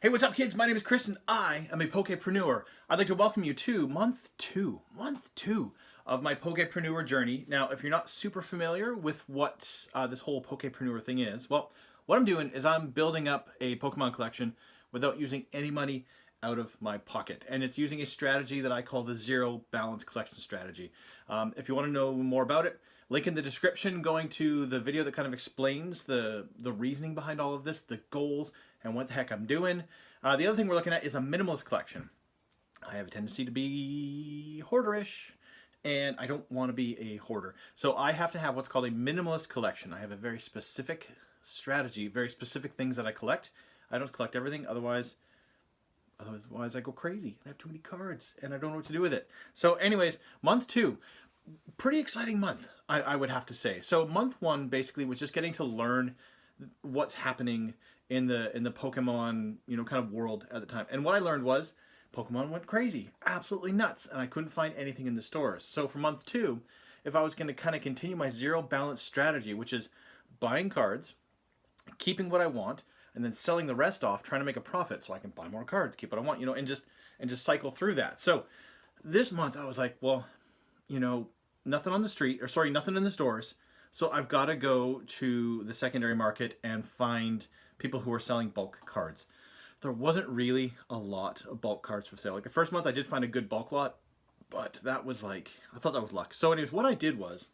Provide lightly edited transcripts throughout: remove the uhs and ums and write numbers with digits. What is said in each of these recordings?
Hey, what's up, kids? My name is Chris, and I am a Poképreneur. I'd like to welcome you to month two of my Poképreneur journey. Now, if you're not super familiar with what this whole Poképreneur thing is, well, what I'm doing is I'm building up a Pokemon collection without using any money out of my pocket. And it's using a strategy that I call the zero balance collection strategy. If you want to know more about it, link in the description going to the video that kind of explains the reasoning behind all of this, the goals, and what the heck I'm doing. The other thing we're looking at is a minimalist collection. I have a tendency to be hoarderish, and I don't want to be a hoarder. So I have to have what's called a minimalist collection. I have a very specific strategy, very specific things that I collect. I don't collect everything, otherwise I go crazy. I have too many cards, and I don't know what to do with it. So anyways, month two, pretty exciting month, I would have to say. So month one basically was just getting to learn what's happening in the Pokemon, kind of world at the time. And what I learned was Pokemon went crazy, absolutely nuts, and I couldn't find anything in the stores. So for month two, if I was going to kind of continue my zero balance strategy, which is buying cards, keeping what I want, and then selling the rest off, trying to make a profit so I can buy more cards, keep what I want, and just cycle through that. So this month I was like, well, nothing on the street, nothing in the stores. So I've got to go to the secondary market and find people who are selling bulk cards. There wasn't really a lot of bulk cards for sale. Like the first month I did find a good bulk lot, but that was I thought that was luck. So anyways, what I did was,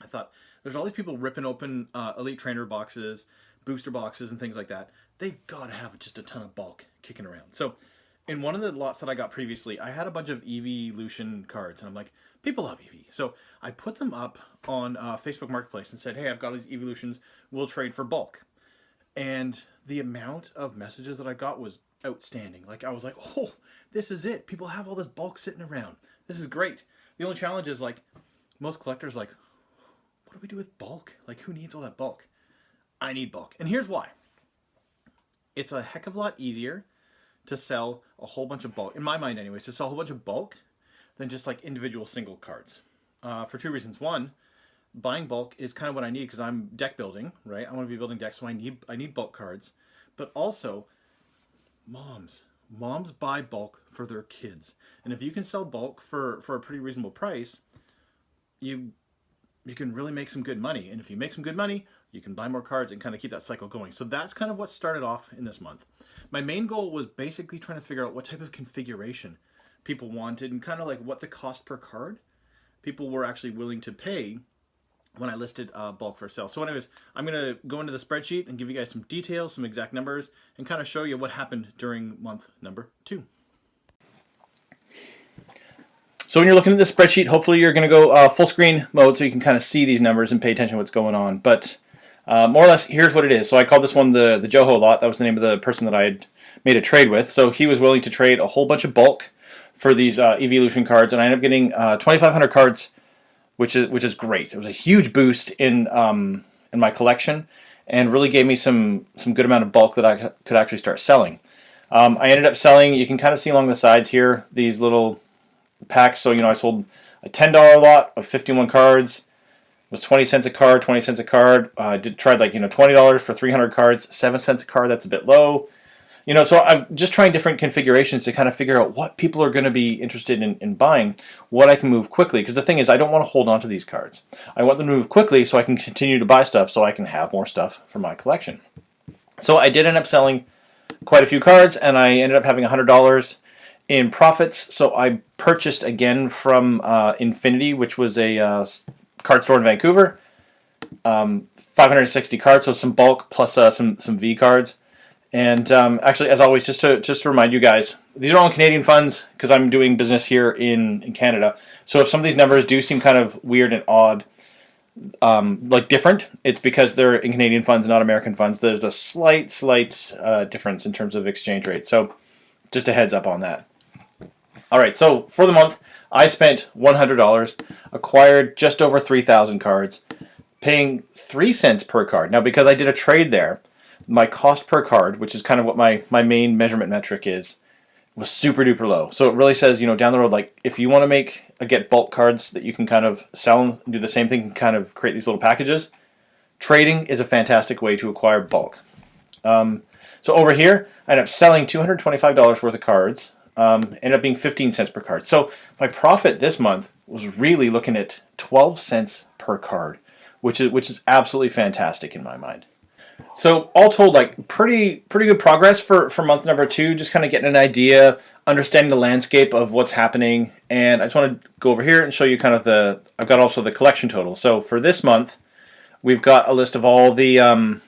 I thought, there's all these people ripping open Elite Trainer boxes, booster boxes, and things like that. They've got to have just a ton of bulk kicking around. So in one of the lots that I got previously, I had a bunch of Evolution cards, and I'm like, people love EV. So I put them up on Facebook Marketplace and said, hey, I've got these Evolutions, we'll trade for bulk. And the amount of messages that I got was outstanding. Like, I was like, oh, this is it. People have all this bulk sitting around. This is great. The only challenge is, most collectors, what do we do with bulk? Who needs all that bulk? I need bulk. And here's why. It's a heck of a lot easier to sell a whole bunch of bulk, in my mind anyways, to sell a whole bunch of bulk than just individual single cards. For two reasons. One, buying bulk is kind of what I need because I'm deck building, right? I want to be building decks, so I need bulk cards. But also, moms buy bulk for their kids. And if you can sell bulk for a pretty reasonable price, you can really make some good money. And if you make some good money, you can buy more cards and kind of keep that cycle going. So that's kind of what started off in this month. My main goal was basically trying to figure out what type of configuration people wanted and kind of what the cost per card people were actually willing to pay when I listed bulk for sale. So anyways, I'm going to go into the spreadsheet and give you guys some details, some exact numbers, and kind of show you what happened during month number two. So when you're looking at the spreadsheet, hopefully you're going to go full screen mode so you can kind of see these numbers and pay attention to what's going on. But more or less, here's what it is. So I called this one the Joho lot. That was the name of the person that I had made a trade with. So he was willing to trade a whole bunch of bulk for these Evolution cards, and I ended up getting 2,500 cards, which is great. It was a huge boost in my collection, and really gave me some good amount of bulk that I could actually start selling. I ended up selling. You can kind of see along the sides here these little packs. So I sold a $10 lot of 51 cards. It was 20 cents a card, 20 cents a card. I tried $20 for 300 cards, 7 cents a card. That's a bit low. So I'm just trying different configurations to kind of figure out what people are going to be interested in buying, what I can move quickly. Because the thing is, I don't want to hold on to these cards. I want them to move quickly so I can continue to buy stuff so I can have more stuff for my collection. So I did end up selling quite a few cards, and I ended up having $100 in profits. So I purchased again from Infinity, which was a card store in Vancouver. 560 cards, so some bulk plus some V cards. And actually, as always, just to remind you guys, these are all in Canadian funds because I'm doing business here in Canada. So if some of these numbers do seem kind of weird and odd, different, it's because they're in Canadian funds and not American funds. There's a slight difference in terms of exchange rate. So just a heads up on that. All right, so for the month, I spent $100, acquired just over 3,000 cards, paying 3 cents per card. Now, because I did a trade there, my cost per card, which is kind of what my main measurement metric is, was super duper low. So it really says, down the road, if you want to get bulk cards that you can kind of sell and do the same thing and kind of create these little packages, trading is a fantastic way to acquire bulk. So over here, I ended up selling $225 worth of cards. Ended up being 15 cents per card. So my profit this month was really looking at 12 cents per card, which is absolutely fantastic in my mind. So all told, like pretty good progress for month number 2. Just kind of getting an idea, understanding the landscape of what's happening, and I just want to go over here and show you kind of I've got also the collection total. So for this month, we've got a list of all the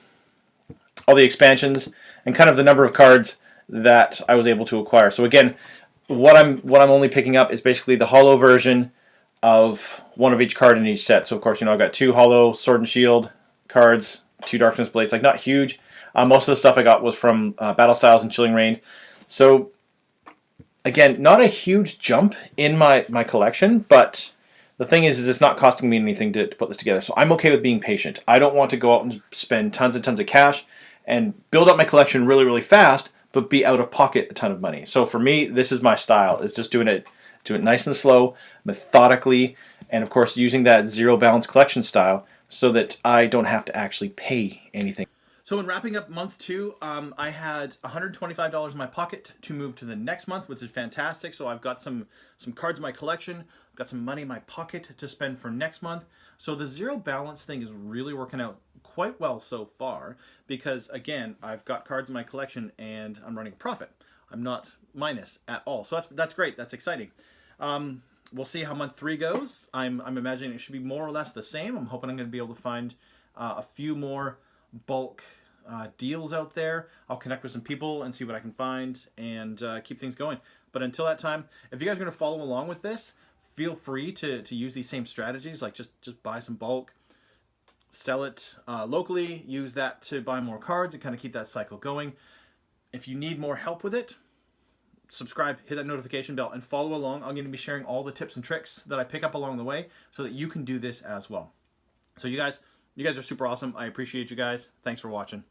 expansions and kind of the number of cards that I was able to acquire. So again, what I'm only picking up is basically the holo version of one of each card in each set. So of course, I've got 2 holo Sword and Shield cards, 2 Darkness Blades, like not huge. Most of the stuff I got was from Battle Styles and Chilling Reign. So again, not a huge jump in my collection, but the thing is it's not costing me anything to put this together. So I'm okay with being patient. I don't want to go out and spend tons and tons of cash and build up my collection really, really fast, but be out of pocket a ton of money. So for me, this is my style. It's just doing it nice and slow, methodically, and of course using that zero balance collection style so that I don't have to actually pay anything. So in wrapping up month 2, I had $125 in my pocket to move to the next month, which is fantastic. So I've got some cards in my collection, got some money in my pocket to spend for next month. So the zero balance thing is really working out quite well so far because, again, I've got cards in my collection and I'm running a profit. I'm not minus at all. So that's great. That's exciting. We'll see how month 3 goes. I'm imagining it should be more or less the same. I'm hoping I'm going to be able to find a few more bulk deals out there. I'll connect with some people and see what I can find and keep things going. But until that time, if you guys are going to follow along with this, feel free to use these same strategies, like just buy some bulk, sell it locally, use that to buy more cards and kind of keep that cycle going. If you need more help with it, subscribe, hit that notification bell, and follow along. I'm going to be sharing all the tips and tricks that I pick up along the way so that you can do this as well. So you guys are super awesome. I appreciate you guys. Thanks for watching.